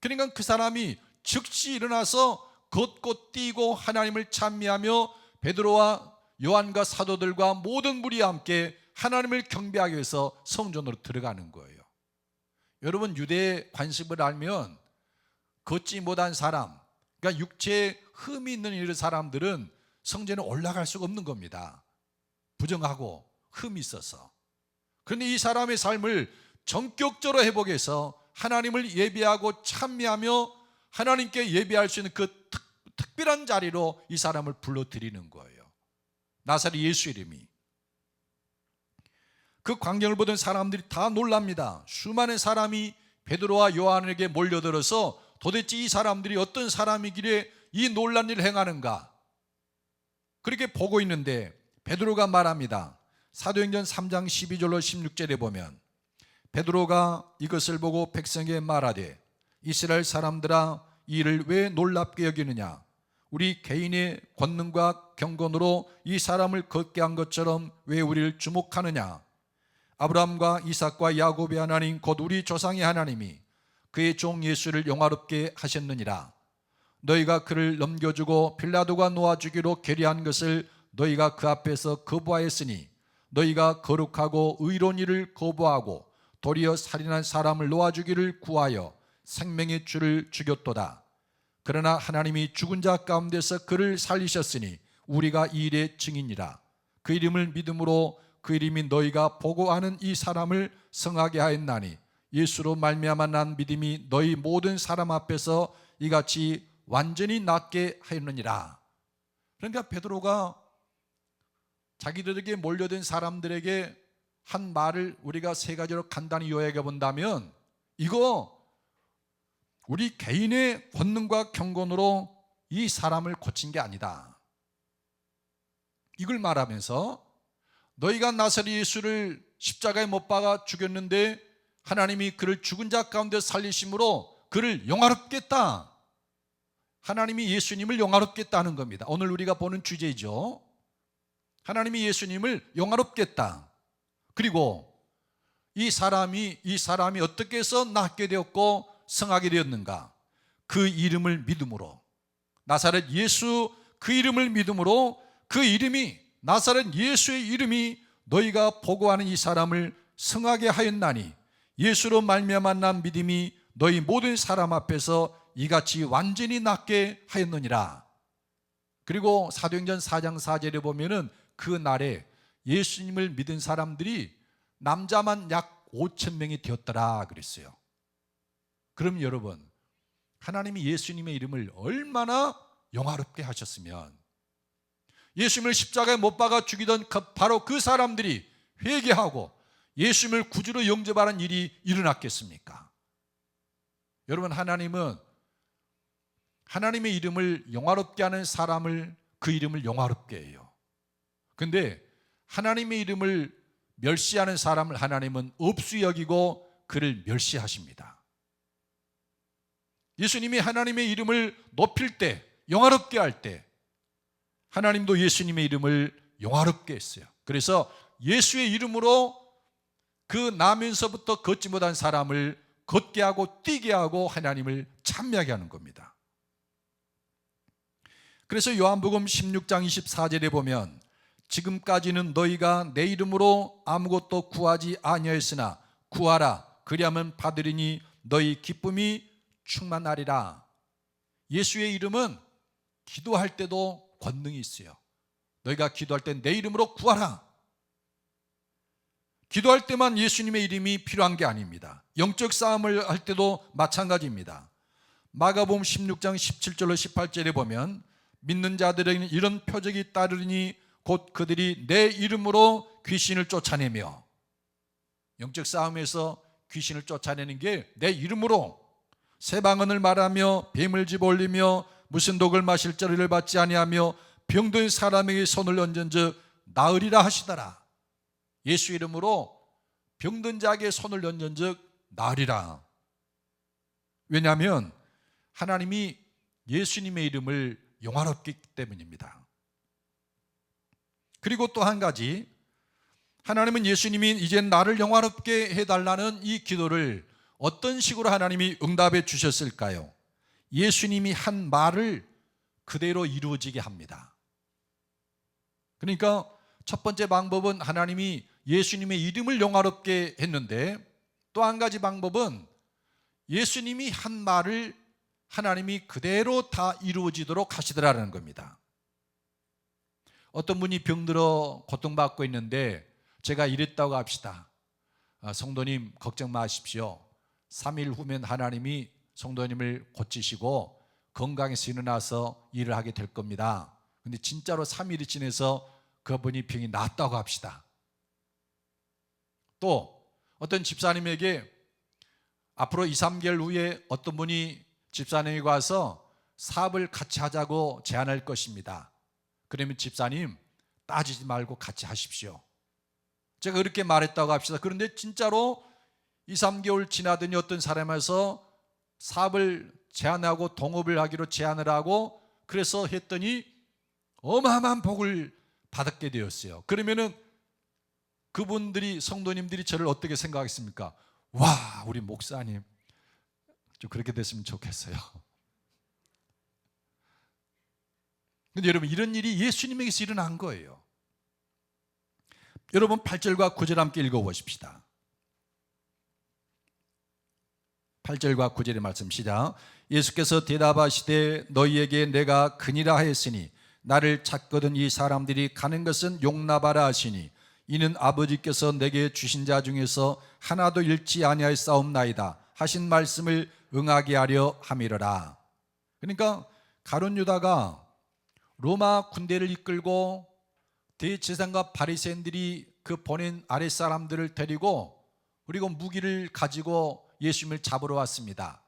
S1: 그러니까 그 사람이 즉시 일어나서 걷고 뛰고 하나님을 찬미하며 베드로와 요한과 사도들과 모든 무리와 함께 하나님을 경배하기 위해서 성전으로 들어가는 거예요. 여러분, 유대의 관습을 알면 걷지 못한 사람, 그러니까 육체에 흠이 있는 이런 사람들은 성전에 올라갈 수가 없는 겁니다. 부정하고 흠이 있어서. 그런데 이 사람의 삶을 전격적으로 회복해서 하나님을 예배하고 찬미하며 하나님께 예배할 수 있는 그 특별한 자리로 이 사람을 불러들이는 거예요. 나사렛 예수 이름이. 그 광경을 보던 사람들이 다 놀랍니다. 수많은 사람이 베드로와 요한에게 몰려들어서 도대체 이 사람들이 어떤 사람이길래 이 놀란 일을 행하는가, 그렇게 보고 있는데 베드로가 말합니다. 사도행전 3장 12절로 16절에 보면 베드로가 이것을 보고 백성에게 말하되 이스라엘 사람들아, 이 일을 왜 놀랍게 여기느냐? 우리 개인의 권능과 경건으로 이 사람을 걷게 한 것처럼 왜 우리를 주목하느냐? 아브라함과 이삭과 야곱의 하나님 곧 우리 조상의 하나님이 그의 종 예수를 영화롭게 하셨느니라. 너희가 그를 넘겨주고 빌라도가 놓아주기로 계략한 것을 너희가 그 앞에서 거부하였으니 너희가 거룩하고 의로운 일을 거부하고 도리어 살인한 사람을 놓아주기를 구하여 생명의 주를 죽였도다. 그러나 하나님이 죽은 자 가운데서 그를 살리셨으니 우리가 이 일의 증인이라. 그 이름을 믿음으로 그 이름이 너희가 보고 아는 이 사람을 성하게 하였나니 예수로 말미암아 난 믿음이 너희 모든 사람 앞에서 이같이 완전히 낫게 하였느니라. 그러니까 베드로가 자기들에게 몰려든 사람들에게 한 말을 우리가 세 가지로 간단히 요약해 본다면, 이거 우리 개인의 권능과 경건으로 이 사람을 고친 게 아니다. 이걸 말하면서 너희가 나사렛 예수를 십자가에 못 박아 죽였는데 하나님이 그를 죽은 자 가운데 살리심으로 그를 영화롭게 했다. 하나님이 예수님을 영화롭게 했다는 겁니다. 오늘 우리가 보는 주제죠. 하나님이 예수님을 영화롭게 했다. 그리고 이 사람이 어떻게 해서 낫게 되었고 성하게 되었는가? 그 이름을 믿음으로, 나사렛 예수 그 이름을 믿음으로, 그 이름이, 나사렛 예수의 이름이 너희가 보고하는 이 사람을 성하게 하였나니 예수로 말미암아 난 믿음이 너희 모든 사람 앞에서 이같이 완전히 낫게 하였느니라. 그리고 사도행전 4장 4절에 보면은 그 날에 예수님을 믿은 사람들이 남자만 약 5,000명이 되었더라 그랬어요. 그럼 여러분, 하나님이 예수님의 이름을 얼마나 영화롭게 하셨으면 예수님을 십자가에 못 박아 죽이던 바로 그 사람들이 회개하고 예수님을 구주로 영접하는 일이 일어났겠습니까? 여러분, 하나님은 하나님의 이름을 영화롭게 하는 사람을, 그 이름을 영화롭게 해요. 근데 하나님의 이름을 멸시하는 사람을 하나님은 없이 여기고 그를 멸시하십니다. 예수님이 하나님의 이름을 높일 때, 영화롭게 할 때 하나님도 예수님의 이름을 영화롭게 했어요. 그래서 예수의 이름으로 그 나면서부터 걷지 못한 사람을 걷게 하고 뛰게 하고 하나님을 찬미하게 하는 겁니다. 그래서 요한복음 16장 24절에 보면 지금까지는 너희가 내 이름으로 아무것도 구하지 아니하였으나 구하라 그리하면 받으리니 너희 기쁨이 충만하리라. 예수의 이름은 기도할 때도 권능이 있어요. 너희가 기도할 때 내 이름으로 구하라. 기도할 때만 예수님의 이름이 필요한 게 아닙니다. 영적 싸움을 할 때도 마찬가지입니다. 마가복음 16장 17절로 18절에 보면 믿는 자들에게는 이런 표적이 따르니 곧 그들이 내 이름으로 귀신을 쫓아내며, 영적 싸움에서 귀신을 쫓아내는 게 내 이름으로 새 방언을 말하며 뱀을 집어올리며 무슨 독을 마실 자를 받지 아니하며 병든 사람에게 손을 얹은즉 나으리라 하시더라. 예수 이름으로 병든 자에게 손을 얹은즉 나으리라. 왜냐하면 하나님이 예수님의 이름을 영화롭게 했기 때문입니다. 그리고 또 한 가지, 하나님은 예수님이 이제 나를 영화롭게 해달라는 이 기도를 어떤 식으로 하나님이 응답해 주셨을까요? 예수님이 한 말을 그대로 이루어지게 합니다. 그러니까 첫 번째 방법은 하나님이 예수님의 이름을 영화롭게 했는데, 또 한 가지 방법은 예수님이 한 말을 하나님이 그대로 다 이루어지도록 하시더라는 겁니다. 어떤 분이 병들어 고통받고 있는데 제가 이랬다고 합시다. 성도님 걱정 마십시오. 3일 후면 하나님이 성도님을 고치시고 건강해서 일어나서 일을 하게 될 겁니다. 근데 진짜로 3일이 지나서 그분이 병이 낫다고 합시다. 또 어떤 집사님에게 앞으로 2, 3개월 후에 어떤 분이 집사님에게 와서 사업을 같이 하자고 제안할 것입니다. 그러면 집사님 따지지 말고 같이 하십시오. 제가 그렇게 말했다고 합시다. 그런데 진짜로 2, 3개월 지나더니 어떤 사람에서 사업을 제안하고 동업을 하기로 제안을 하고 그래서 했더니 어마어마한 복을 받게 되었어요. 그러면은 그분들이, 성도님들이 저를 어떻게 생각하겠습니까? 와, 우리 목사님 좀 그렇게 됐으면 좋겠어요. 근데 여러분, 이런 일이 예수님에게서 일어난 거예요. 여러분 8절과 9절 함께 읽어보십시다. 8절과 9절의 말씀 시작. 예수께서 대답하시되 너희에게 내가 그니라 하였으니 나를 찾거든 이 사람들이 가는 것은 용납하라 하시니 이는 아버지께서 내게 주신 자 중에서 하나도 잃지 아니하였사옵나이다 하신 말씀을 응하게 하려 함이로라. 그러니까 가룟 유다가 로마 군대를 이끌고 대제사장과 바리새인들이 그 보낸 아랫사람들을 데리고 그리고 무기를 가지고 예수님을 잡으러 왔습니다.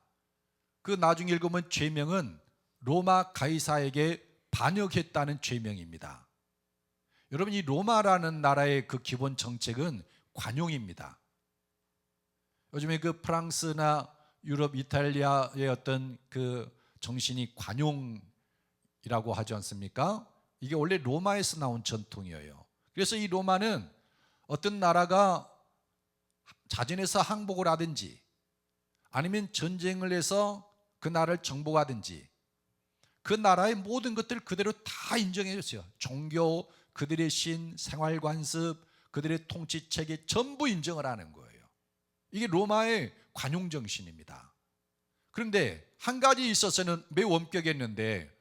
S1: 그 나중에 읽으면 죄명은 로마 가이사에게 반역했다는 죄명입니다. 여러분, 이 로마라는 나라의 그 기본 정책은 관용입니다. 요즘에 그 프랑스나 유럽, 이탈리아의 어떤 그 정신이 관용이라고 하지 않습니까? 이게 원래 로마에서 나온 전통이에요. 그래서 이 로마는 어떤 나라가 자진해서 항복을 하든지 아니면 전쟁을 해서 그 나라를 정복하든지 그 나라의 모든 것들을 그대로 다 인정해 줬어요. 종교, 그들의 신, 생활관습, 그들의 통치체계 전부 인정을 하는 거예요. 이게 로마의 관용 정신입니다. 그런데 한 가지 있어서는 매우 엄격했는데,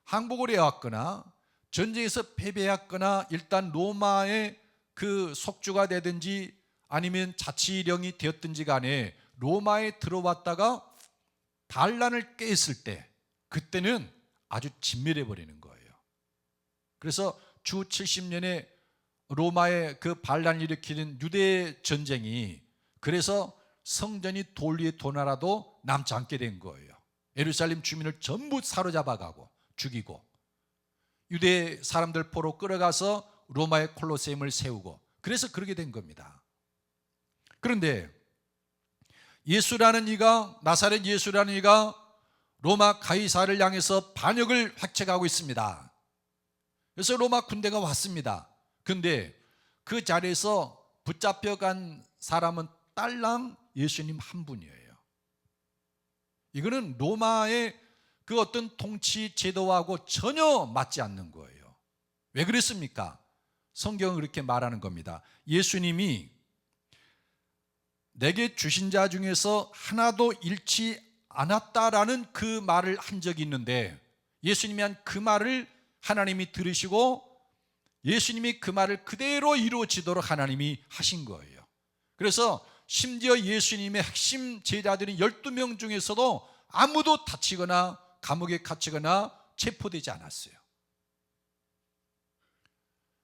S1: 항복을 해왔거나 전쟁에서 패배했거나 일단 로마의 그 속주가 되든지 아니면 자치령이 되었든지 간에 로마에 들어왔다가 반란을 깼을 때 그때는 아주 진멸해 버리는 거예요. 그래서 주 70년에 로마의 그 반란을 일으키는 유대 전쟁이, 그래서 성전이 돌 위에 도나라도 남지 않게 된 거예요. 예루살렘 주민을 전부 사로잡아가고 죽이고 유대 사람들 포로 끌어가서 로마의 콜로세움을 세우고, 그래서 그렇게 된 겁니다. 그런데 예수라는 이가, 나사렛 예수라는 이가 로마 가이사를 향해서 반역을 획책하고 있습니다. 그래서 로마 군대가 왔습니다. 그런데 그 자리에서 붙잡혀간 사람은 딸랑 예수님 한 분이에요. 이거는 로마의 그 어떤 통치 제도하고 전혀 맞지 않는 거예요. 왜 그랬습니까? 성경은 그렇게 말하는 겁니다. 예수님이 내게 주신 자 중에서 하나도 잃지 않았다라는 그 말을 한 적이 있는데, 예수님이 한 그 말을 하나님이 들으시고 예수님이 그 말을 그대로 이루어지도록 하나님이 하신 거예요. 그래서 심지어 예수님의 핵심 제자들인 12명 중에서도 아무도 다치거나 감옥에 갇히거나 체포되지 않았어요.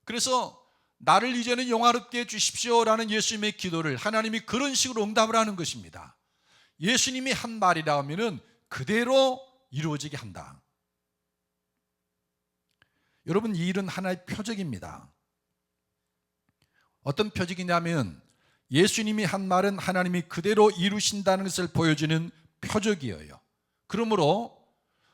S1: 그래서 나를 이제는 영화롭게 해주십시오라는 예수님의 기도를 하나님이 그런 식으로 응답을 하는 것입니다. 예수님이 한 말이라 하면은 그대로 이루어지게 한다. 여러분, 이 일은 하나의 표적입니다. 어떤 표적이냐면 예수님이 한 말은 하나님이 그대로 이루신다는 것을 보여주는 표적이에요. 그러므로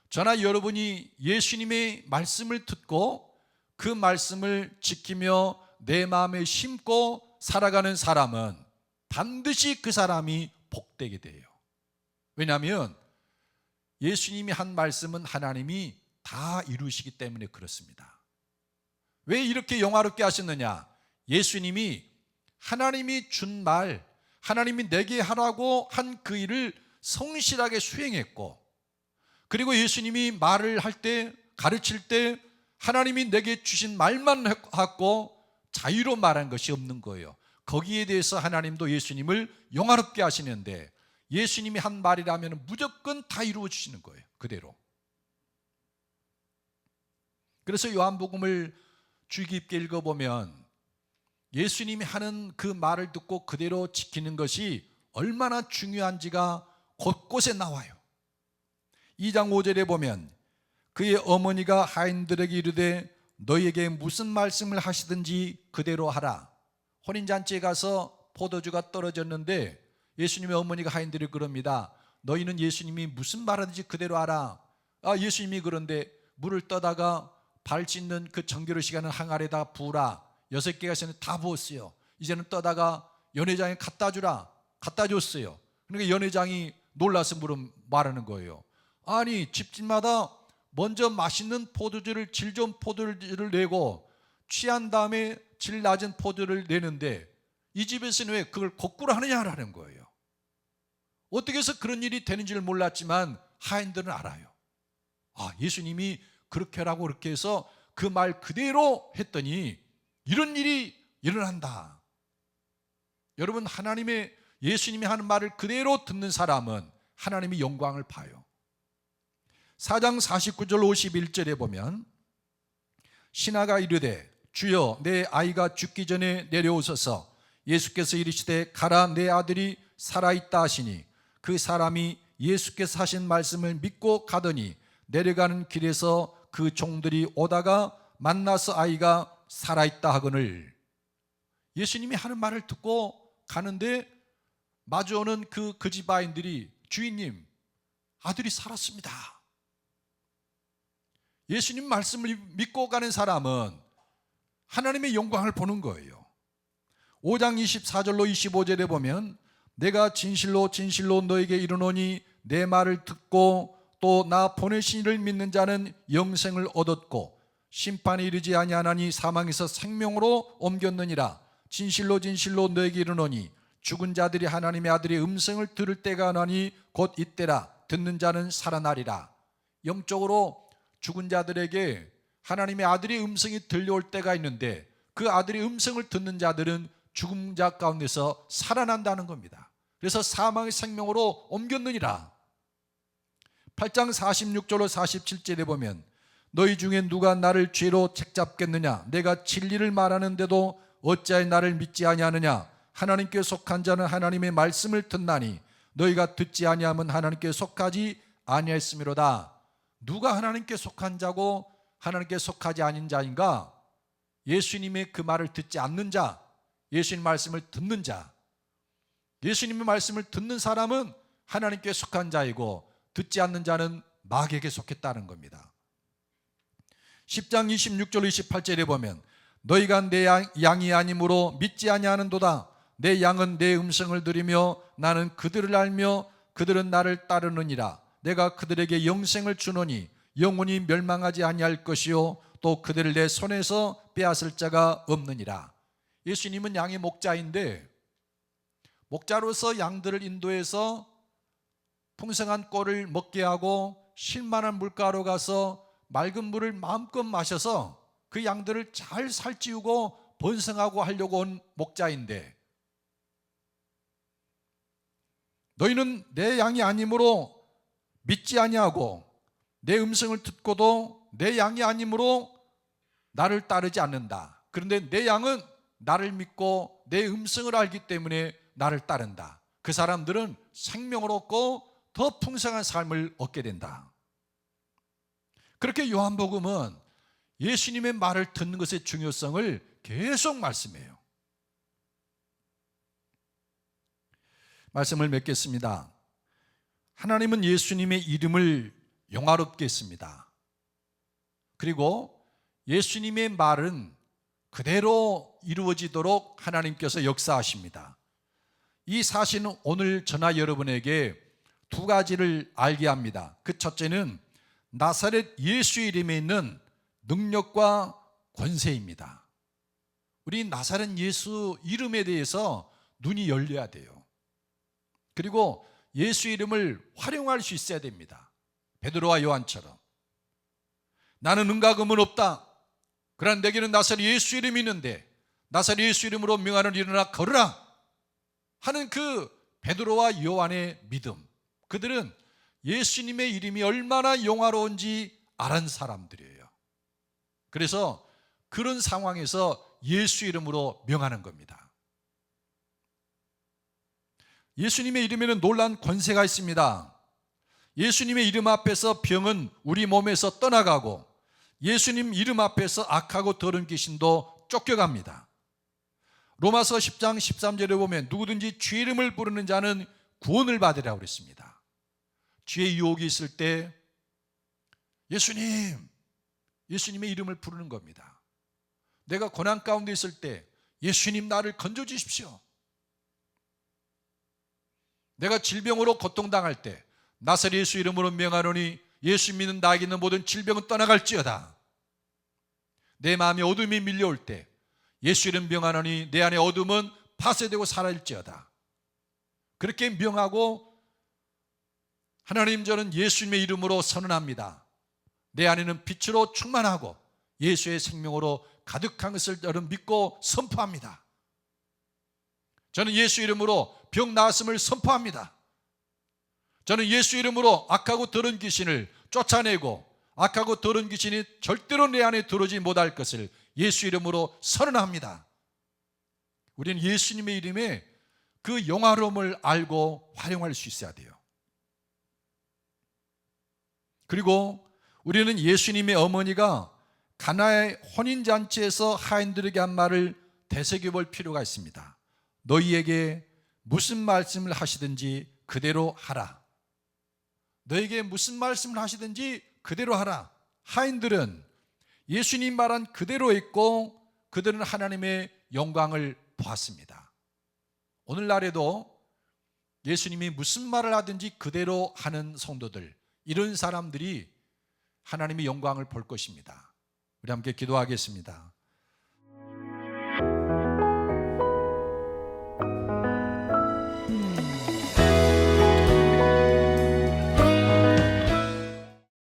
S1: 저나 여러분이 예수님의 말씀을 듣고 그 말씀을 지키며 내 마음에 심고 살아가는 사람은 반드시 그 사람이 복되게 돼요. 왜냐하면 예수님이 한 말씀은 하나님이 다 이루시기 때문에 그렇습니다. 왜 이렇게 영화롭게 하셨느냐? 예수님이 하나님이 준 말, 하나님이 내게 하라고 한 그 일을 성실하게 수행했고, 그리고 예수님이 말을 할 때, 가르칠 때 하나님이 내게 주신 말만 하고 자유로 말한 것이 없는 거예요. 거기에 대해서 하나님도 예수님을 영화롭게 하시는데, 예수님이 한 말이라면 무조건 다 이루어 주시는 거예요. 그대로. 그래서 요한복음을 주의 깊게 읽어보면 예수님이 하는 그 말을 듣고 그대로 지키는 것이 얼마나 중요한지가 곳곳에 나와요. 2장 5절에 보면 그의 어머니가 하인들에게 이르되 너희에게 무슨 말씀을 하시든지 그대로 하라. 혼인잔치에 가서 포도주가 떨어졌는데 예수님의 어머니가 하인들이 그럽니다. 너희는 예수님이 무슨 말하든지 그대로 하라. 예수님이 그런데 물을 떠다가 발 씻는 그 정결의 시간은 항아리에다 부으라. 6개가 있었는데 다 부었어요. 이제는 떠다가 연회장에 갖다 주라. 갖다 줬어요. 그러니까 연회장이 놀라서 말하는 거예요. 아니, 집집마다 먼저 맛있는 포도주를, 질 좋은 포도주를 내고 취한 다음에 질 낮은 포도를 내는데 이 집에서는 왜 그걸 거꾸로 하느냐라는 거예요. 어떻게 해서 그런 일이 되는지를 몰랐지만 하인들은 알아요. 예수님이 그렇게 하라고 그렇게 해서 그 말 그대로 했더니 이런 일이 일어난다. 여러분, 하나님의 예수님이 하는 말을 그대로 듣는 사람은 하나님이 영광을 봐요. 4장 49절 51절에 보면 신하가 이르되 주여 내 아이가 죽기 전에 내려오소서. 예수께서 이르시되 가라, 내 아들이 살아있다 하시니 그 사람이 예수께서 하신 말씀을 믿고 가더니 내려가는 길에서 그 종들이 오다가 만나서 아이가 살아있다 하거늘. 예수님이 하는 말을 듣고 가는데 마주오는 그 집 아인들이 주인님, 아들이 살았습니다. 예수님 말씀을 믿고 가는 사람은 하나님의 영광을 보는 거예요. 5장 24절로 25절에 보면 내가 진실로 진실로 너에게 이르노니 내 말을 듣고 또 나 보내신 이를 믿는 자는 영생을 얻었고 심판에 이르지 아니하나니 사망에서 생명으로 옮겼느니라. 진실로 진실로 너에게 이르노니 죽은 자들이 하나님의 아들의 음성을 들을 때가 나니 곧 이때라. 듣는 자는 살아나리라. 영적으로 죽은 자들에게 하나님의 아들의 음성이 들려올 때가 있는데 그 아들의 음성을 듣는 자들은 죽은 자 가운데서 살아난다는 겁니다. 그래서 사망의 생명으로 옮겼느니라. 8장 46절로 47절에 보면 너희 중에 누가 나를 죄로 책잡겠느냐? 내가 진리를 말하는데도 어찌하여 나를 믿지 아니하느냐? 하나님께 속한 자는 하나님의 말씀을 듣나니 너희가 듣지 아니하면 하나님께 속하지 아니하였음이로다. 누가 하나님께 속한 자고 하나님께 속하지 아닌 자인가? 예수님의 그 말을 듣지 않는 자, 예수님 말씀을 듣는 자. 예수님의 말씀을 듣는 사람은 하나님께 속한 자이고 듣지 않는 자는 마귀에게 속했다는 겁니다. 10장 26절 28절에 보면 너희가 내 양이 아니므로 믿지 아니하는도다. 내 양은 내 음성을 들으며 나는 그들을 알며 그들은 나를 따르느니라. 내가 그들에게 영생을 주노니 영원히 멸망하지 아니할 것이요 또 그들을 내 손에서 빼앗을 자가 없느니라. 예수님은 양의 목자인데 목자로서 양들을 인도해서 풍성한 꼴을 먹게 하고 쉴만한 물가로 가서 맑은 물을 마음껏 마셔서 그 양들을 잘 살찌우고 번성하고 하려고 온 목자인데 너희는 내 양이 아니므로 믿지 아니하고 내 음성을 듣고도 내 양이 아니므로 나를 따르지 않는다. 그런데 내 양은 나를 믿고 내 음성을 알기 때문에 나를 따른다. 그 사람들은 생명을 얻고 더 풍성한 삶을 얻게 된다. 그렇게 요한복음은 예수님의 말을 듣는 것의 중요성을 계속 말씀해요. 말씀을 맺겠습니다. 하나님은 예수님의 이름을 영화롭게 했습니다. 그리고 예수님의 말은 그대로 이루어지도록 하나님께서 역사하십니다. 이 사실은 오늘 저나 여러분에게 두 가지를 알게 합니다. 그 첫째는 나사렛 예수의 이름에 있는 능력과 권세입니다. 우리 나사렛 예수 이름에 대해서 눈이 열려야 돼요. 그리고 예수 이름을 활용할 수 있어야 됩니다. 베드로와 요한처럼 나는 은과 금은 없다. 그러나 내게는 나사렛 예수 이름이 있는데 나사렛 예수 이름으로 명하는 일어나 걸으라 하는 그 베드로와 요한의 믿음. 그들은 예수님의 이름이 얼마나 영화로운지 알은 사람들이에요. 그래서 그런 상황에서 예수 이름으로 명하는 겁니다. 예수님의 이름에는 놀라운 권세가 있습니다. 예수님의 이름 앞에서 병은 우리 몸에서 떠나가고 예수님 이름 앞에서 악하고 더러운 귀신도 쫓겨갑니다. 로마서 10장 13절에 보면 누구든지 주 이름을 부르는 자는 구원을 받으라고 그랬습니다. 죄의 유혹이 있을 때 예수님의 이름을 부르는 겁니다. 내가 고난 가운데 있을 때 예수님 나를 건져주십시오. 내가 질병으로 고통당할 때 나사렛 예수 이름으로 명하노니 예수 믿는 나에게 있는 모든 질병은 떠나갈지어다. 내 마음에 어둠이 밀려올 때 예수 이름 명하노니 내 안에 어둠은 파쇄되고 사라질지어다. 그렇게 명하고 하나님 저는 예수님의 이름으로 선언합니다. 내 안에는 빛으로 충만하고 예수의 생명으로 가득한 것을 저는 믿고 선포합니다. 저는 예수 이름으로 병 나았음을 선포합니다. 저는 예수 이름으로 악하고 더러운 귀신을 쫓아내고 악하고 더러운 귀신이 절대로 내 안에 들어오지 못할 것을 예수 이름으로 선언합니다. 우리는 예수님의 이름에 그 영화로움을 알고 활용할 수 있어야 돼요. 그리고 우리는 예수님의 어머니가 가나의 혼인잔치에서 하인들에게 한 말을 되새겨볼 필요가 있습니다. 너희에게 무슨 말씀을 하시든지 그대로 하라. 너에게 무슨 말씀을 하시든지 그대로 하라. 하인들은 예수님 말한 그대로 했고 그들은 하나님의 영광을 보았습니다. 오늘날에도 예수님이 무슨 말을 하든지 그대로 하는 성도들, 이런 사람들이 하나님의 영광을 볼 것입니다. 우리 함께 기도하겠습니다.